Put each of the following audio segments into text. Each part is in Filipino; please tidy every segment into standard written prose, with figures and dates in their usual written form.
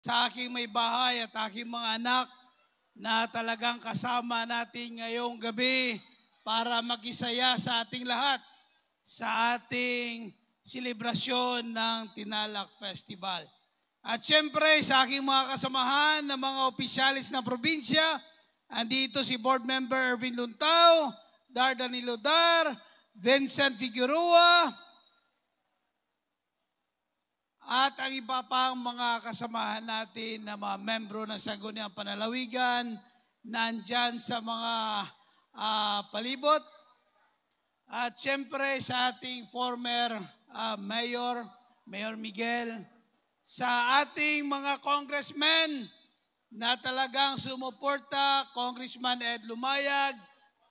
sa aking may bahay at aking mga anak na talagang kasama natin ngayong gabi para makisaya sa ating lahat sa ating selebrasyon ng Tinalak Festival. At syempre sa aking mga kasamahan na mga opisyalis ng probinsya, andito si Board Member Erwin Luntao, Dardan Ilodar, Vincent Figueroa, at ang iba pang mga kasamahan natin na mga membro ng Sangguniang Panalawigan, nandyan sa mga palibot. At siyempre sa ating former Mayor Miguel, sa ating mga congressmen na talagang sumuporta, Congressman Ed Lumayag,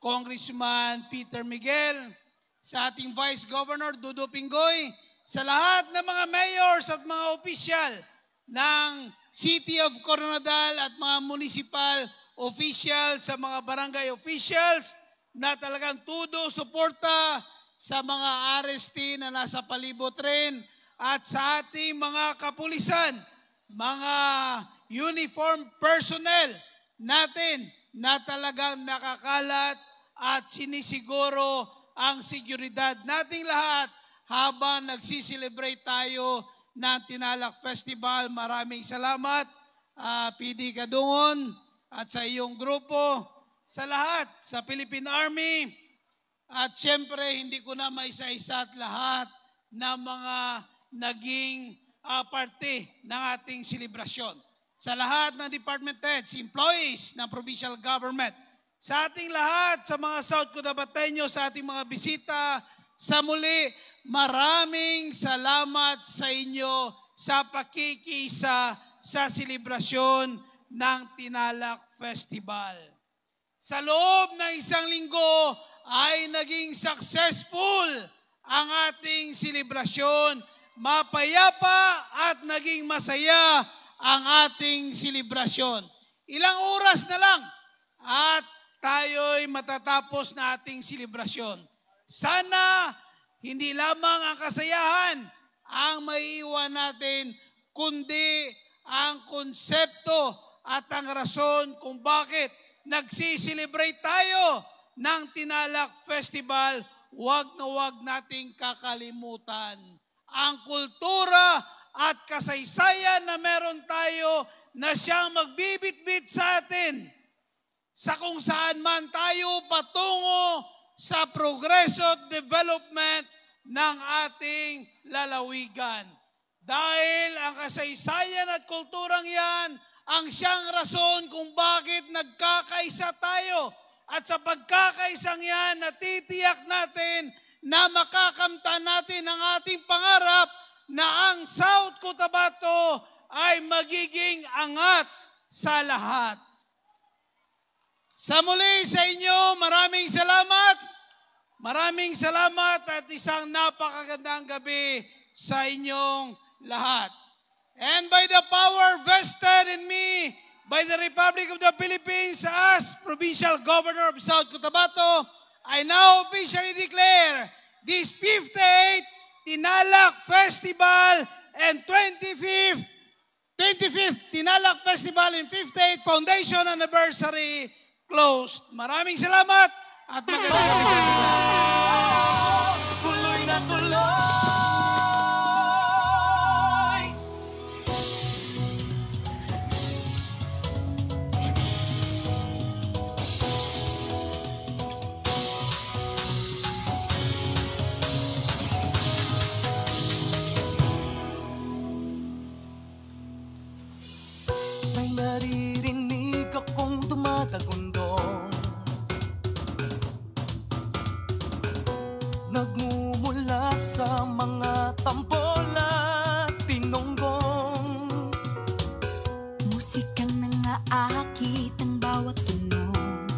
Congressman Peter Miguel, sa ating Vice Governor Dudo Pingoy, sa lahat ng mga mayors at mga opisyal ng City of Coronadal at mga municipal officials, sa mga barangay officials na talagang tudo suporta sa mga RST na nasa palibot rin, at sa ating mga kapulisan, mga uniform personnel natin na talagang nakakalat at sinisiguro ang seguridad nating lahat habang nagsiselebrate tayo ng Tinalak Festival. Maraming salamat, PD Kadungon at sa iyong grupo, sa lahat, sa Philippine Army, at siyempre hindi ko na maisa-isa at lahat ng mga naging parte ng ating selebrasyon. Sa lahat ng department heads, employees ng provincial government, sa ating lahat, sa mga South Cotabateño, sa ating mga bisita, sa muli, maraming salamat sa inyo sa pakikisa sa selebrasyon ng Tinalak Festival. Sa loob ng isang linggo ay naging successful ang ating selebrasyon. Mapayapa at naging masaya ang ating selebrasyon. Ilang oras na lang at tayo'y matatapos na ating selebrasyon. Sana hindi lamang ang kasayahan ang maiiwan natin, kundi ang konsepto at ang rason kung bakit nagsiselebrate tayo ng Tinalak Festival. Huwag na huwag nating kakalimutan ang kultura at kasaysayan na meron tayo na siyang magbibit-bit sa atin sa kung saan man tayo patungo sa progreso at development ng ating lalawigan. Dahil ang kasaysayan at kulturang yan ang siyang rason kung bakit nagkakaisa tayo. At sa pagkakaisang yan, natitiyak natin na makakamtan natin ang ating pangarap na ang South Cotabato ay magiging angat sa lahat. Sa muli sa inyo, maraming salamat. Maraming salamat at isang napakagandang gabi sa inyong lahat. And by the power vested in me by the Republic of the Philippines as Provincial Governor of South Cotabato, I now officially declare this 58th Tinalak Festival and 25th Tinalak Festival and 58th Foundation Anniversary closed. Maraming salamat at magandang gabi sa inyo. Tuloy na tuloy. May naririnig akong tumatagundong, nagmumula sa mga tambol at tinonggong. Musikang nangaakit ang bawat tunog,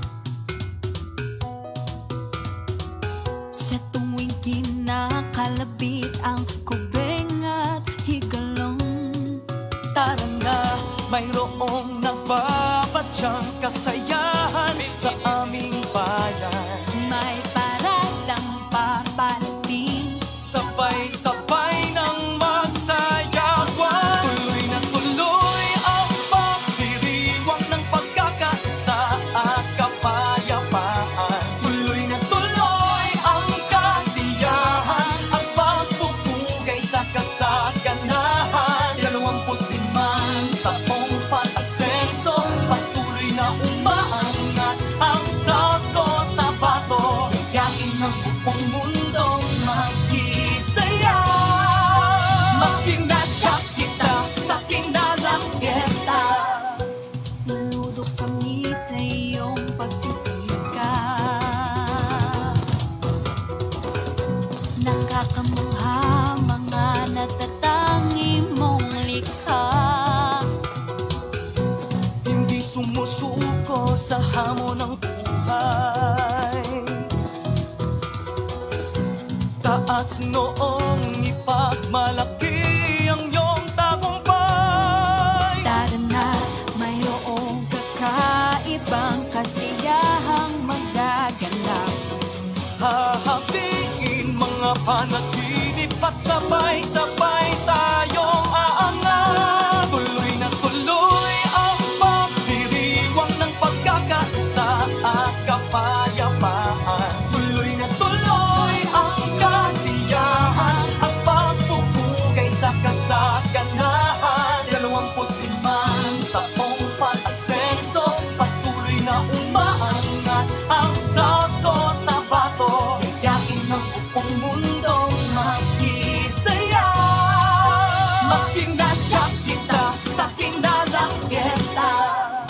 sa tuwing kinakalabit ang kubeng at higalong. Tara na, mayroong nagbabadyang kasayahan sa aming bayan. May paradang paparating, Sabay-sabay nang magsayawan. Tuloy na tuloy sumusuko sa hamon ng buhay. Taas noong ipagmalaki ang iyong tagumpay. Tara na, mayroong kakaibang kasiyahang magaganap. Hahatiin mga panaginip at sabay-sabay tayong aangat. Tuloy na tuloy ang pagdiriwang ng pagkakaisa at kapayapaan. Tuloy na tuloy ang kasiyahan at pagpupugay sa kasaganahan. 25 taong pag-asenso, patuloy na umaangat ang South Cotabato. Yayain ng buong mundong makisaya. Magsinadya kita sa tinalang fiesta.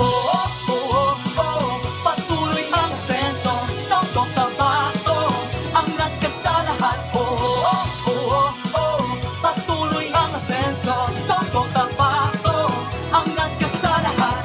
Oh, oh, oh, oh, patuloy ang senso sa Cotabato. Angat ka sa lahat. Oh, oh, oh, oh, patuloy ang senso sa Cotabato. Angat ka sa lahat.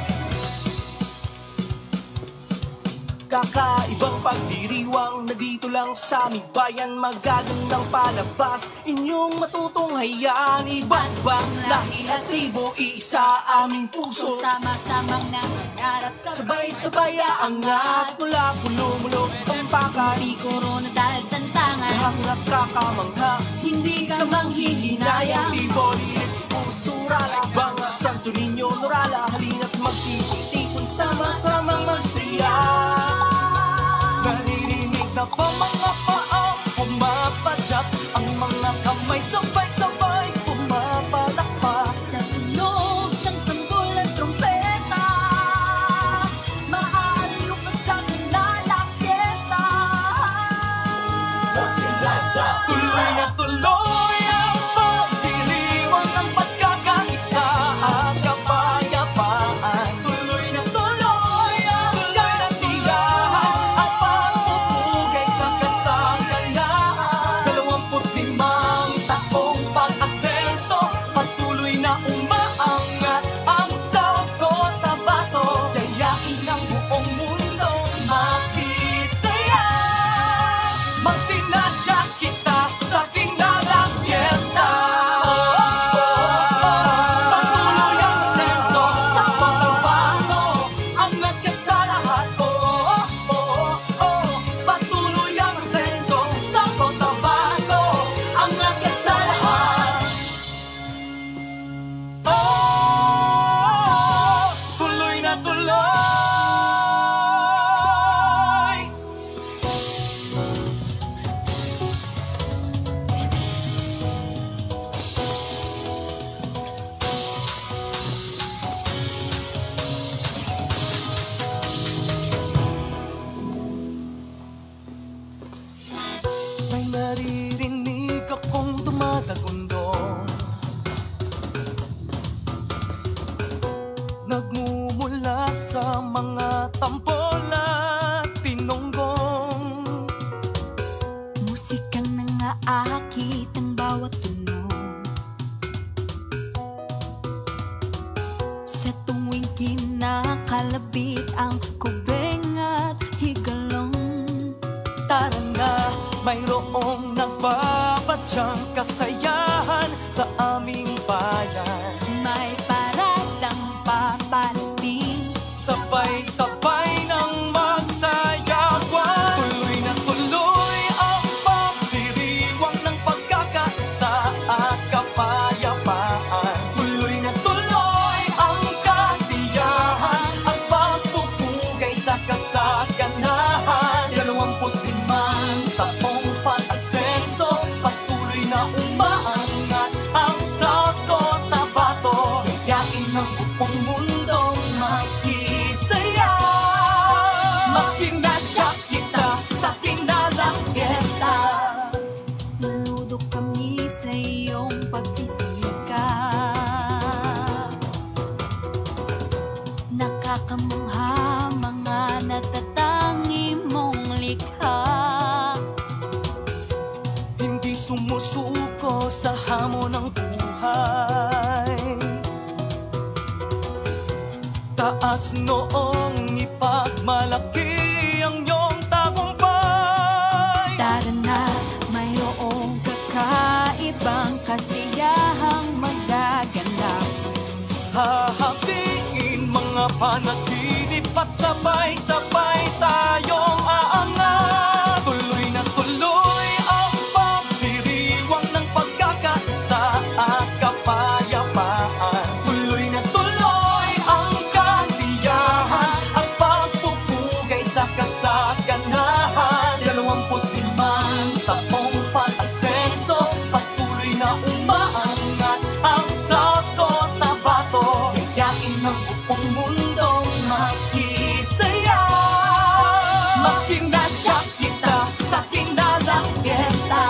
Kakaibang pagdiriwang na dito lang sa aming bayan. Magagandang palabas inyong matutunghayan. Iba't ibang lahi at tribo, iisa aming puso. Sama-samang nangangarap Sabay-sabay aangat mula pulo-mulo ang pakari. Corona dahil tantangan. Lahat nakakamangha, hindi ka manghihinayang. Tiboli, Expo, Rala, Banga, Santo Niño, Norala. Halina't magtipon-tipon, sama-samang magsaya. Naririnig na pa mga paa pumapadyak, ang mga kamay sabay-sabay pumapalakpak. Sa tunog ng sanggol at trompeta, maaliw ka sa tinalang fiesta. Tuloy na tuloy ang pagdiriwang ng pagkakaisa at kapayapaan. Tuloy na tuloy ang kasiyahan at pagpupugay sa kasaganahan. 25 taong pag-asenso, patuloy na umaangat ang South Cotabato. Yayain ng buong mundo makisaya. Magsinadya kita sa tinalang fiesta. Patuloy ang senso sa Cotabato. Angat ka sa lahat. Patuloy ang senso sa Cotabato. Angat ka sa lahat. Tuloy na tuloy. May naririnig akong tumatagundong, nagmumula sa mga tampol at tinonggong. Musikang nangaakit ang bawat tunog. Sa tuwing kinakalabit ang kubeng at higalong. Tara na, mayroong nagbabadyang kasayahan sa aming bayan. May paradang paparating. Sabay-sabay nang magsayawan. Tuloy na tuloy ang pagdiriwang ng pagkakaisa at kapayapaan. Tuloy na tuloy ang kasiyahan at pagpupugay sa kasaganahan. 25 taong pag-asenso, patuloy na umaangat ang South Cotabato. Yayain ng buong mundong makisaya. Magsinadya kita sa tinalang fiesta. Saludo kami sa iyong pagsisikap. Nakakamangha mga natatangi mong likha. Hindi sumusuko sa hamon ng buhay. Taas noong ipagmalaki ang iyong tagumpay. Tara na, mayroong kakaibang kasiyahang magaganap. Hahatiin mga panaginip at sabay-sabay tayong aangat. Tuloy na tuloy ang pagdiriwang ng pagkakaisa at kapayapaan. Tuloy na tuloy ang kasiyahan at pagpupugay sa kasaganahan. 25 taong pag-asenso, patuloy na umaangat ang South Cotabato. Yayain ng buong mundong makisaya. Magsinadya kita sa Tinalang Fiesta.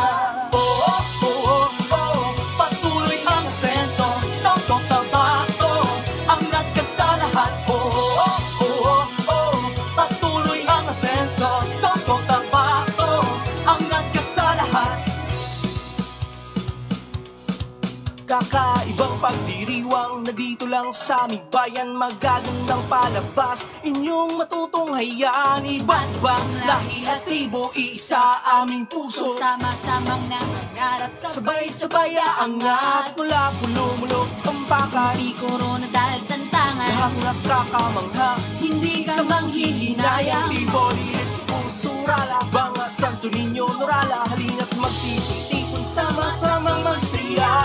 Oh, oh, oh, oh, patuloy ang asenso, South Cotabato ang nagkasalahan. Oh, oh, oh, oh, patuloy ang asenso, South Cotabato ang nagkasalahan. Kakaibang pagdiriwang na dito lang sa aming bayan, magagandang palabas inyong matutunghayan. Iba't ibang lahi at tribo, iisa aming puso, Sama-samang nangangarap sabay-sabay aangat. Mula pulo-mulog ang baka, Di korona dahil tantangan. lahat nakakamangha, hindi ka manghihinayang. Tiboli, Expo, Rala, Banga, Santo Niño, Norala, halina't magtitipon, sama-sama magsaya.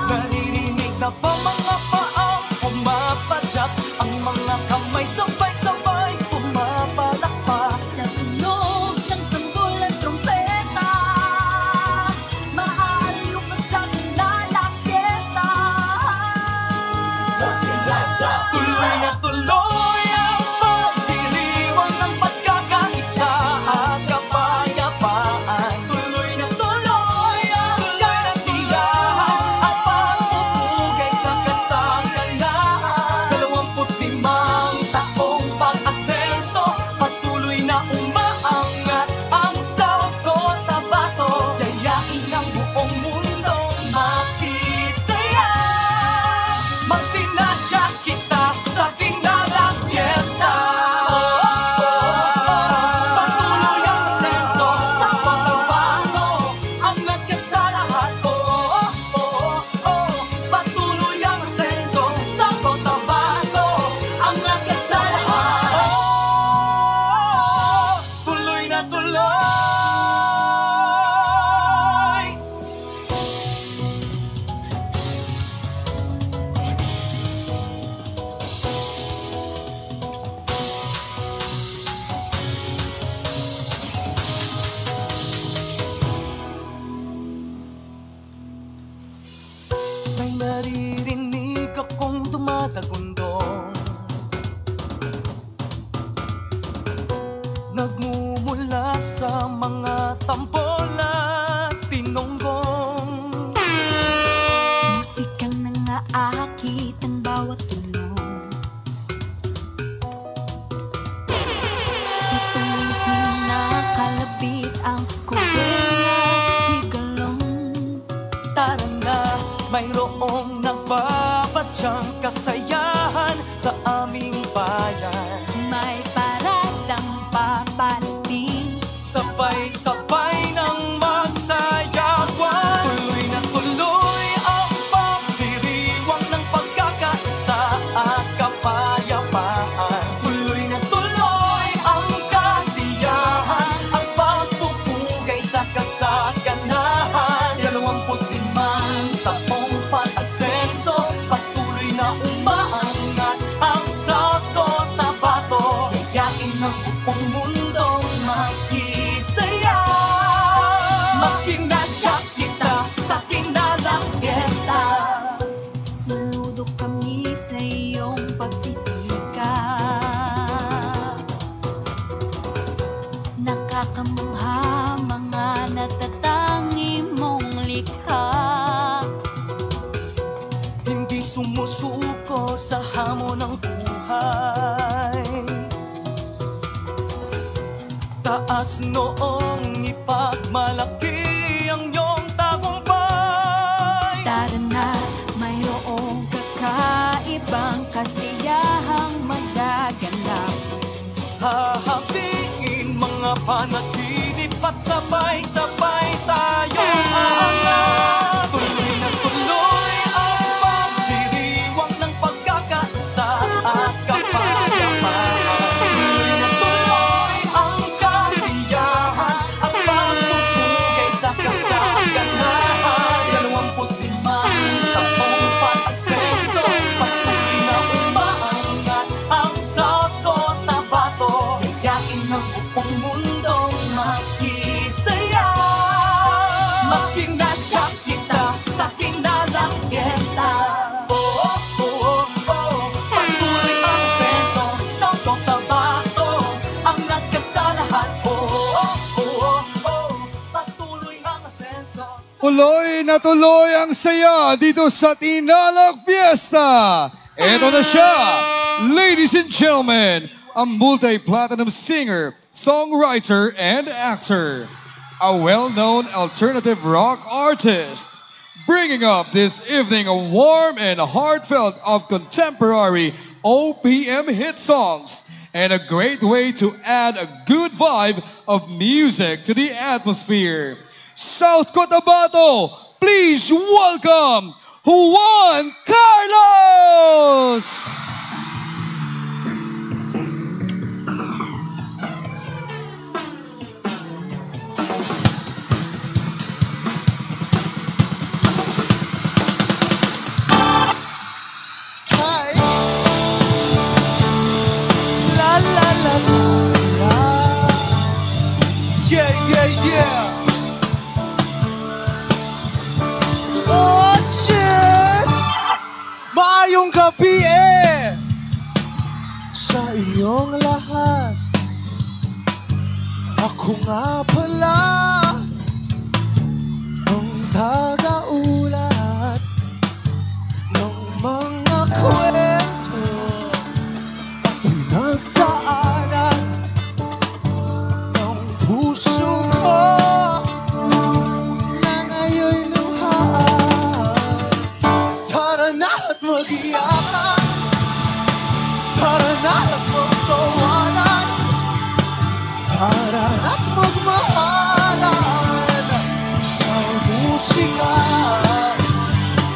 Naririnig na pa mga paang pumapadyak, ang mga kamay sabay-sabay pumapalakpak. Sa tunog ng tambol at trompeta, maaliw ka sa Tinalang Fiesta. Tuloy na tuloy ang pagdiriwang ng pagkakaisa at kapayapaan. Tuloy na tuloy ang kasiyahan at pagpupugay sa kasaganahan. 25 taong pag-asenso, patuloy na umaangat ang South Cotabato. Yayain ang buong mundong makisaya. Magsinadya kita sa Tinalang Fiesta. Patuloy ang asenso sa Cotabato ang nagkasalahan. Patuloy ang asenso sa Cotabato ang nagkasalahan. Tuloy na tuloy. May maririnig akong tumatagundong, nagmumula sa mga tambol at tinonggong. Musikang nangaakit ang bawat tunog. Sa tuwing kinakalabit ang kubeng at higalong. Tara na, mayroong nagpapadyang kasayahan sa aming bayan. May paradang paparating. Sabay-sabay nang magsayawan. Tuloy na tuloy ang pagdiriwang ng pagkakaisa at kapayapaan. Tuloy na tuloy ang kasiyahan at pagpupugay sa kasaganahan. 25 taong pag-asenso, patuloy na umaangat ang South Cotabato. Yayain ng buong mundong makisaya. Magsinadya kita sa Tinalang Fiesta. Saludo kami sa iyong pagsisikap. Nakakamangha mga natatangi mong likha. Hindi sumusuko sa hamon ng buhay. Taas noong ipagmalaki ang iyong tagumpay. Tara na, mayroong kakaibang kasiyahan. Tuloy na tuloy ang saya dito sa Tinalak Fiesta. Ito na siya, ladies and gentlemen, a multi-platinum singer, songwriter, and actor. A well-known alternative rock artist. Bringing up this evening a warm and heartfelt of contemporary OPM hit songs and a great way to add a good vibe of music to the atmosphere. South Cotabato, please welcome Juan Carlos! Hi! La la la la la. Yeah, yeah, yeah. Oh shit! Maayong gabi sa inyong lahat. Ako nga pala ang tagaulat ng mga kwento at pinagdaanan ng puso ko na ngayon'y luhaan. Tara na't mag-iyakan, tara na't magtawanan, tara na't magmahalan sa musika.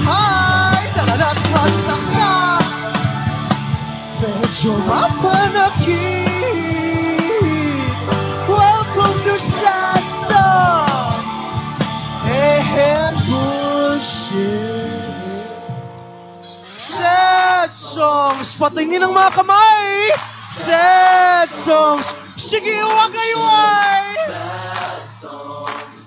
Ay, tara na't masaka, medyo mapanakit. Welcome to Sad Songs and Bullshit. Sad Songs, patingin ang mga kamay. Sad Songs, sige wagay-way.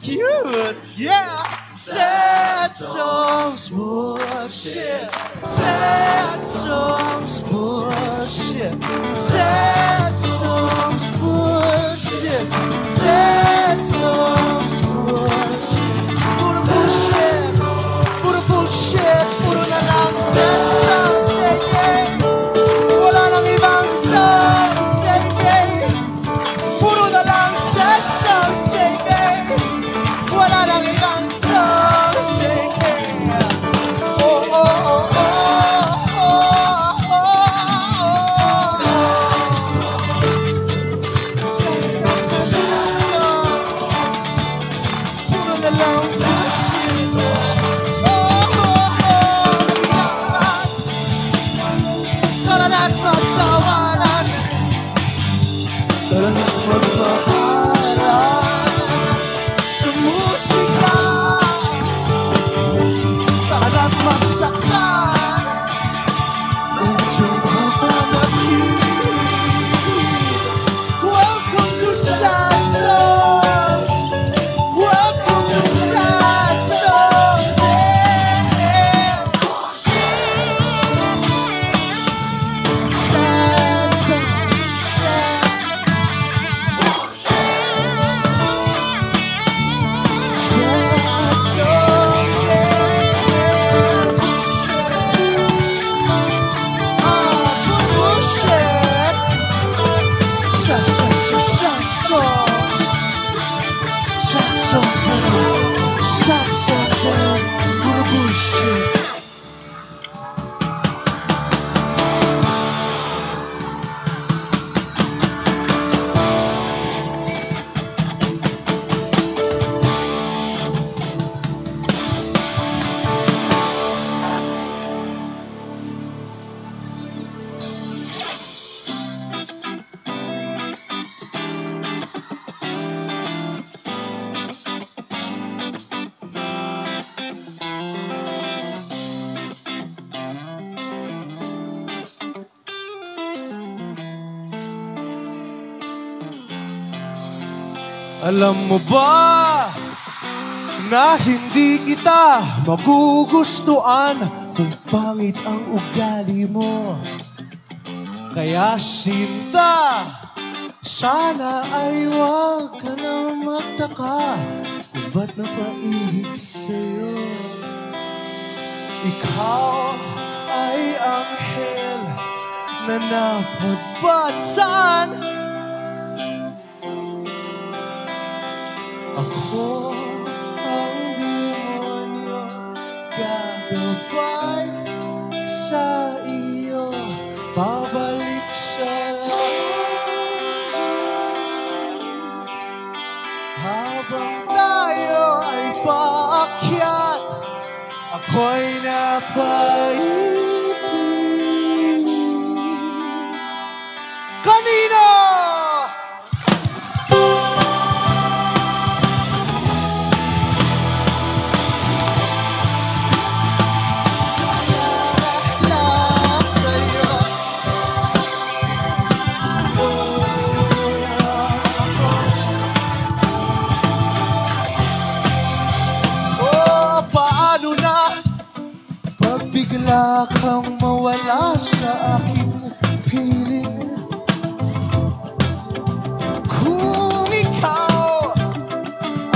Cute, yeah. Sad Songs, Bullshit. Sad Songs, Bullshit. Sad Songs, Bullshit. Sad Songs, Bullshit. Puro bullshit, puro bullshit, puro na lang sad songs, JK. Wala nang ibang songs, JK. Puro na lang sad songs, JK. Wala nang ibang songs, JK. Oh, oh, oh, oh, oh, oh, oh. Puro na lang bullshit. Oh, oh, oh, tara na't magtawanan, tara na't magmakaran sa musika. Tara na't masaktan, medyo mapanakit. Welcome to Sad Songs. Welcome to Sad Songs. Sad Alam mo ba na hindi kita magugustuhan kung pangit ang ugali mo? Kaya sinta, sana ay huwag ka na magtaka kung ba't napaibig sa'yo? Ikaw ay anghel na napadpad saan? Ako ang demonyo, gagabay sa iyo, babalik sa habang tayo ay paakyat, ako'y napaibig. Kanino? Bigla kang mawala sa aking piling. Kung ikaw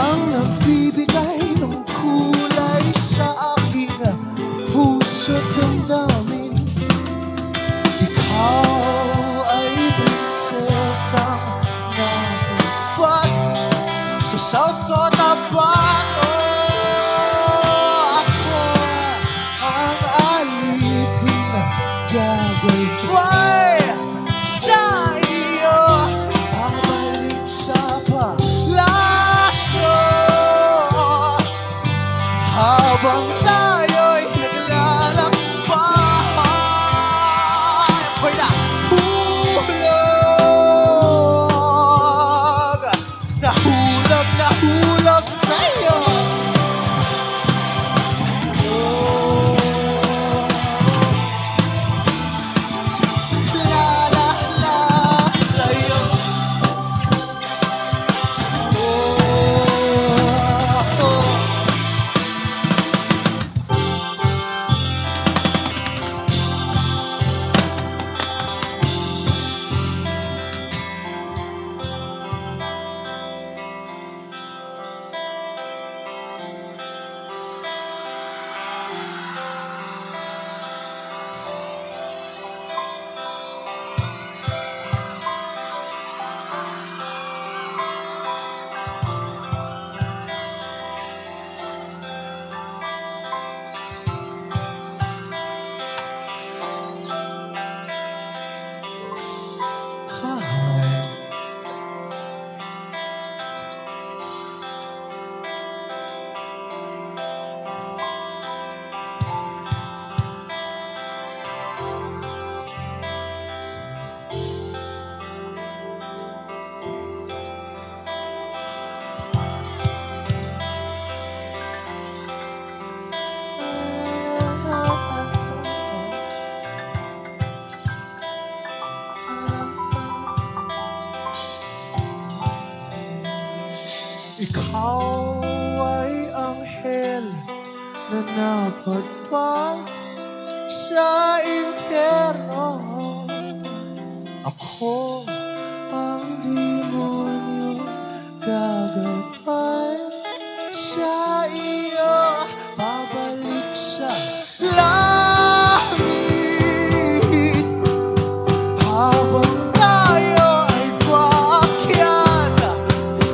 ang nagbibigay ng kulay sa aking puso't damdamin, ikaw ay prinsesang natagpat sa South Cotabato. Gagaway sa iyo, babalik sa palaso habang tayo'y naglalakbay. Ako'y nahulog sa'yo. Ikaw ay anghel na napadpad sa impyerno. Ako ang demonyo, gagabay sa iyo, babalik sa langit habang tayo ay paakyat.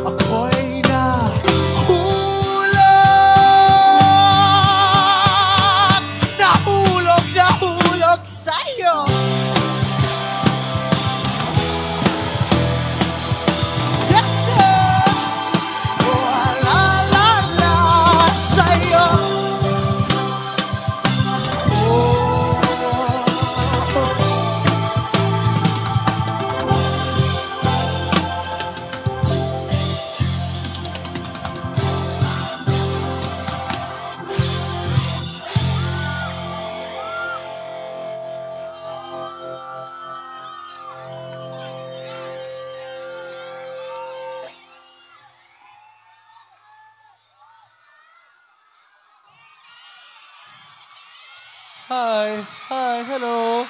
Ako'y nahulog sa'yo. Yes, sir! Oh, la sa'yo. Hi, hello.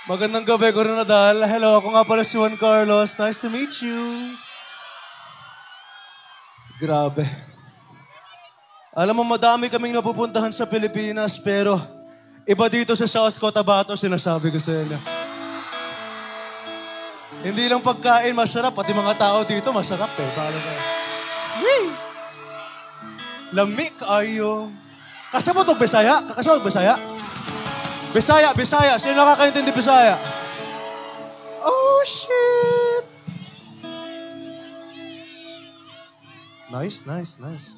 Magandang gabi, Coronadal. Hello, ako nga pala si Juan Carlos. Nice to meet you. Grabe. Alam mo, madami kaming napupuntahan sa Pilipinas, pero iba dito sa South Cotabato, sinasabi ko sa inyo. Hindi lang pagkain masarap, pati mga tao dito masarap eh. Paano ka? Wee! Lamig kayo. Kasabot mo Bisaya? Kasabot Bisaya? Bisaya, Bisaya. Sino nakakaintindi Bisaya? Oh, shit! Nice, nice, nice.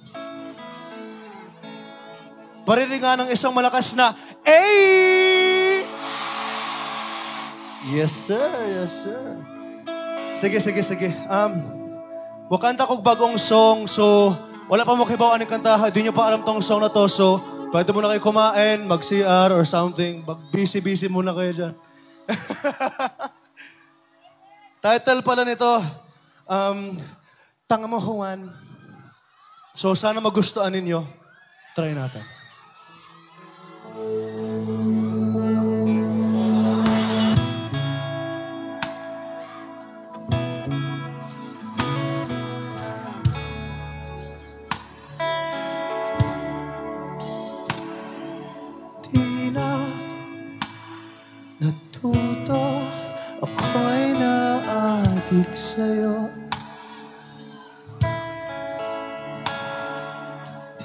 Pariringan ng isang malakas na "Ay!" Yes, sir. Yes, sir. Sige. Wakanta kong bagong song, so wala pa mo kibaw anong kantaha. Di nyo pa alam tong song na to, so pwede muna kayo kumain, mag-CR or something. Busy muna kayo dyan. Title pala nito, Tanga Mo Juan. So sana magustuhan ninyo. Try natin. Di na natuto, ako'y naadik sa'yo.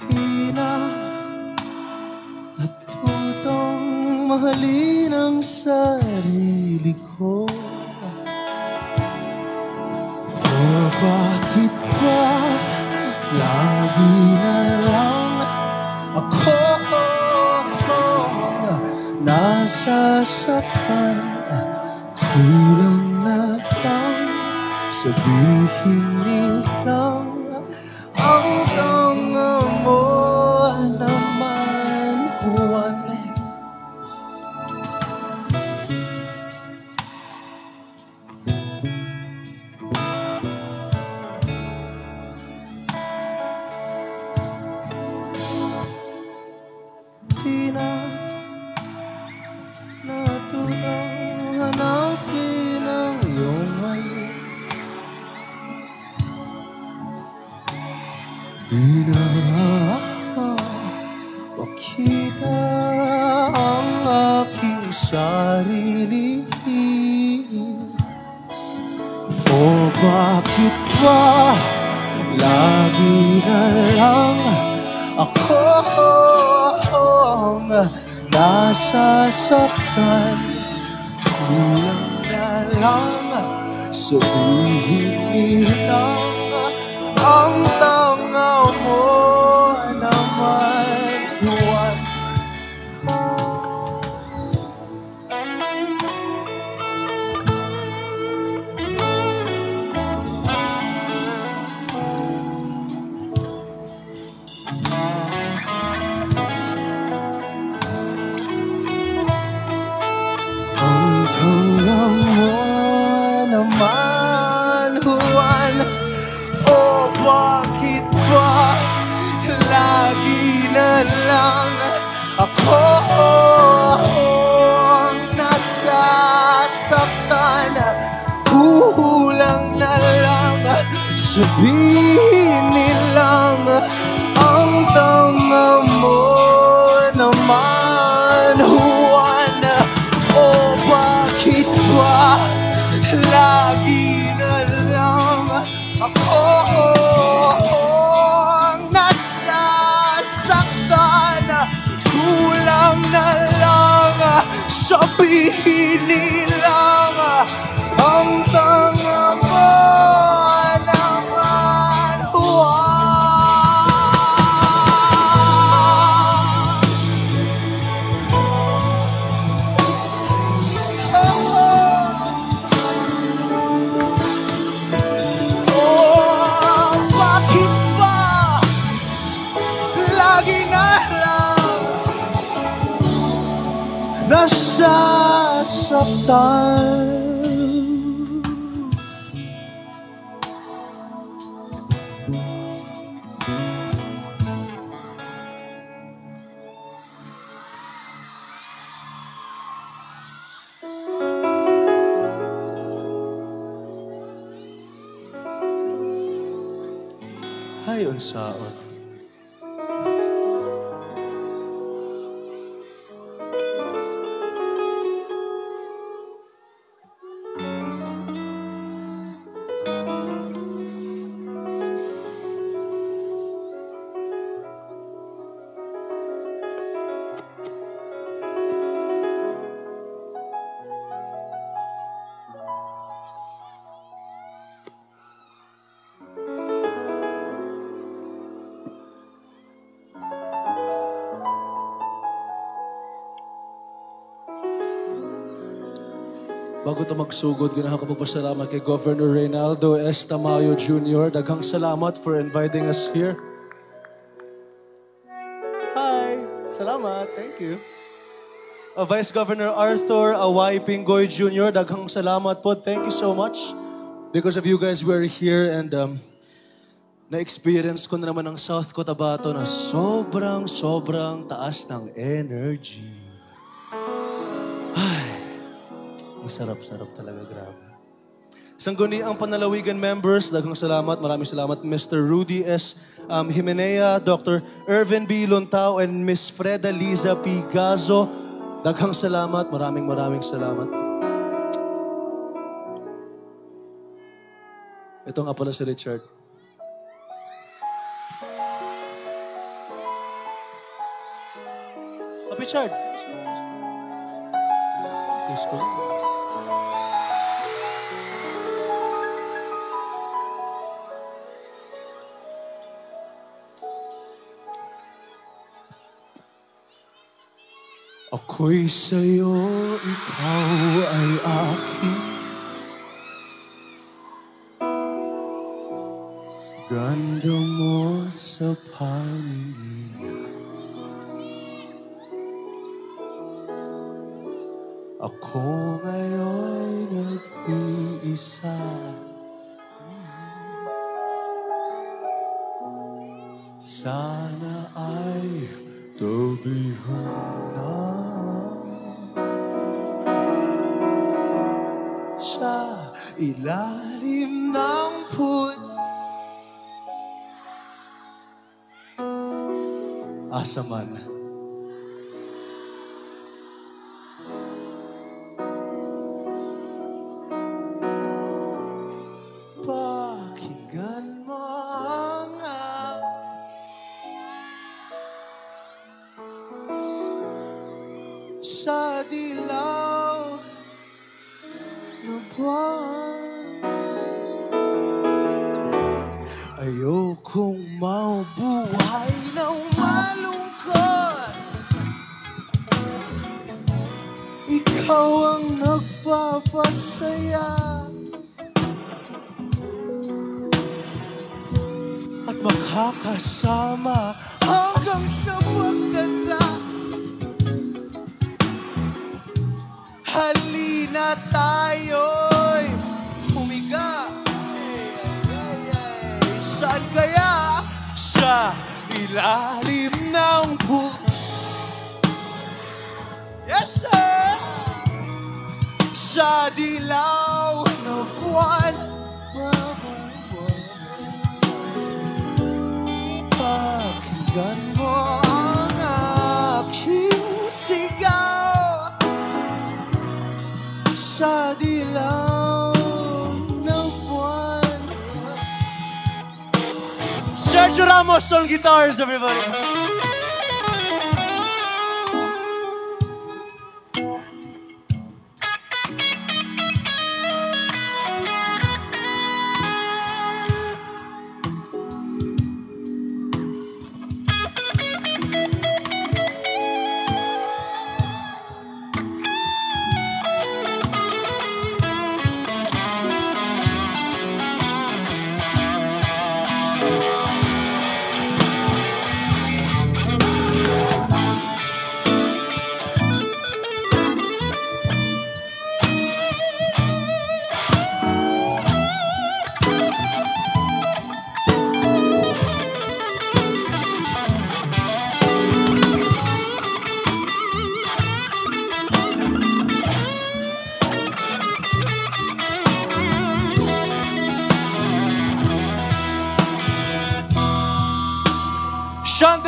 Di na natutong mahalin ang sarili ko. O bakit ba lagi na lang ako nasasaktan? Kulang na lang sabihin nilang ang tanga mo naman, Juan. Di na natutang hanapin ang iyong mali. Di na makita ang aking sarili. O bakit ba lagi na lang akong nasasaktan? Kulang na lang sabihin nilang ang tanga mo naman, Juan. Ang tanga mo naman, Juan. O bakit ba lagi na lang ako ang nasasaktan? Kulang na lang sabihin nilang ang tanga mo naman, Juan. O bakit ba lagi na lang ako ang nasasaktan? Kulang na lang sabihin nilang ang tanga mo naman, Juan. Oh, bakit ba lagi na lang nasasaktan? Ay, unsaon. Bago ito magsugod, ganahan ko magpasalamat kay Governor Reynaldo S. Tamayo Jr. Daghang salamat for inviting us here. Hi! Salamat. Thank you. Vice Governor Arthur Away Pingoy Jr. Daghang salamat po. Thank you so much. Because of you guys, we're here and na-experience ko na naman ang South Cotabato na sobrang taas ng energy. Sarap talaga, grabe. Sangguniang Panalawigan members, daghang salamat, maraming salamat. Mr. Rudy S. Jimenea, Dr. Irvin B. Lontao, and Miss Freda Liza P. Gazo. Daghang salamat, maraming salamat. Ito nga pala si Richard. Richard! Please go. Ako'y sa'yo, ikaw ay akin. Ganda mo sa pangingina. Ako ngayon nag-iisa. Sana ay tabihan na sa ilalim ng asa man. Pakinggan mo ang sa dilaw na buwan. Ayokong mabuhay ng malungkot. Ikaw ang nagpapasaya at makakasama hanggang sa pagtanda. Halina tayo'y humiga. Saan kaya? Sa ilalim ng yes, sir! Sa dilaw na buwan. Pakinggan mo ang aking sigaw. Sa dilaw na buwan. Sergio Ramos on guitars, everybody.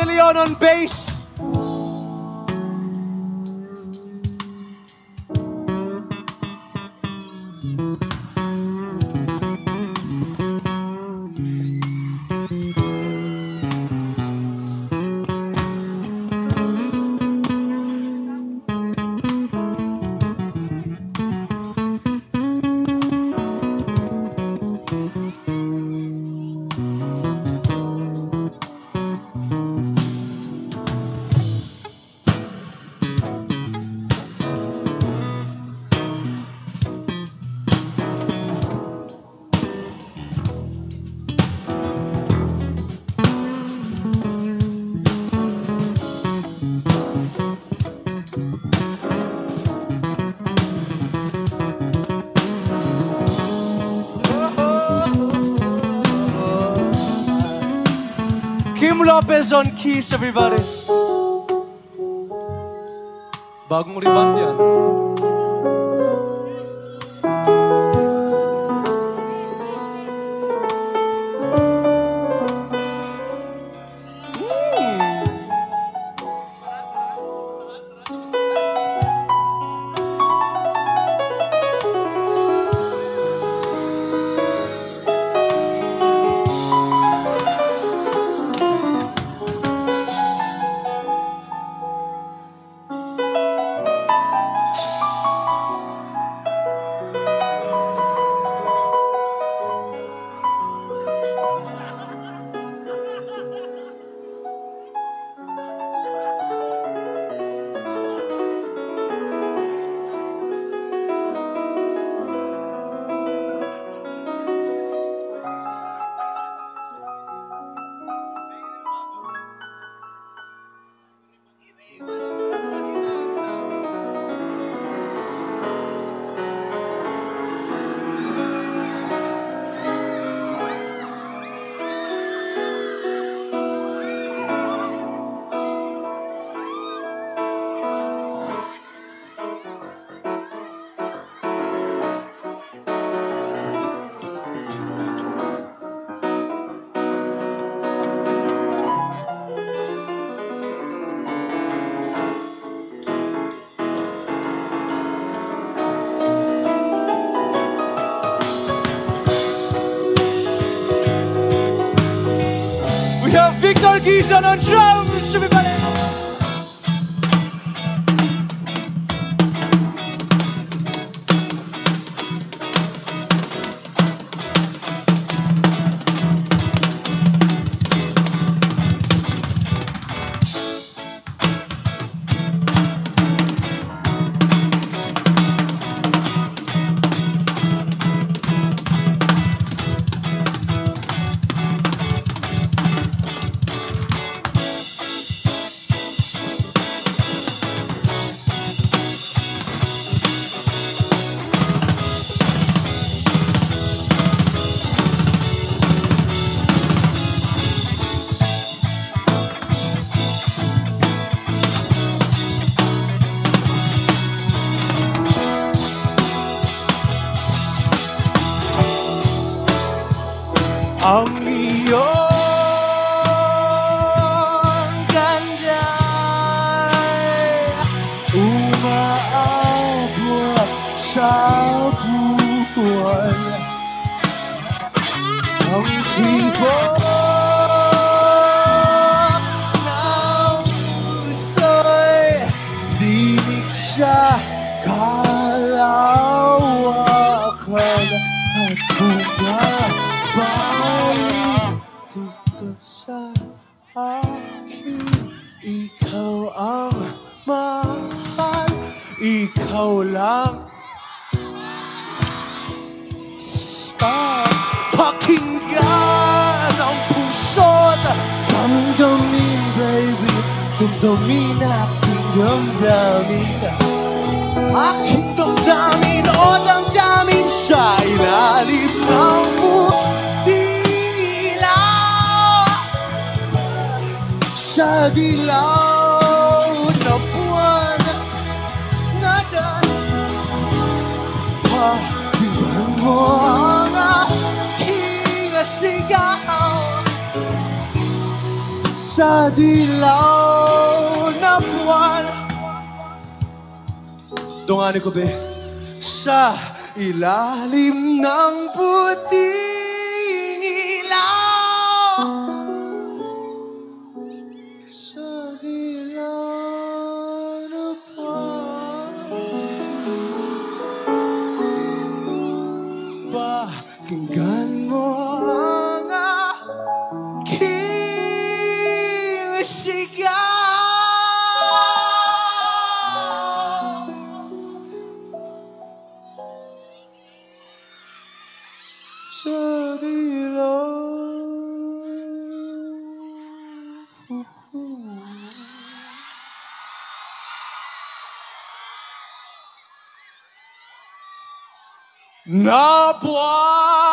Leon on bass. Kim Lopez on keys, everybody. Bagong rebound yan. We have Victor Gizon on drums, everybody. Ang iyong ganda'y umaabot sa buwan. Ang tibok ng puso'y dinig sa kalawakan at bumabalik dito sa akin. Ikaw ang mahal, ikaw lang. Stop, pakinggan ang puso't damdamin, baby. Damdamin, aking damdamin. Aking damdamin, o damdamin sa ilalim ng dilaw. Sa dilaw na buwan na pakinggan mo ang aking sigaw. sa dilaw na buwan. Dunganin ko, be. Sa ilalim ng puting ilaw, sa dilaw na buwan, pakinggan mo ang aking sigaw. Sa dilaw. Na buwan.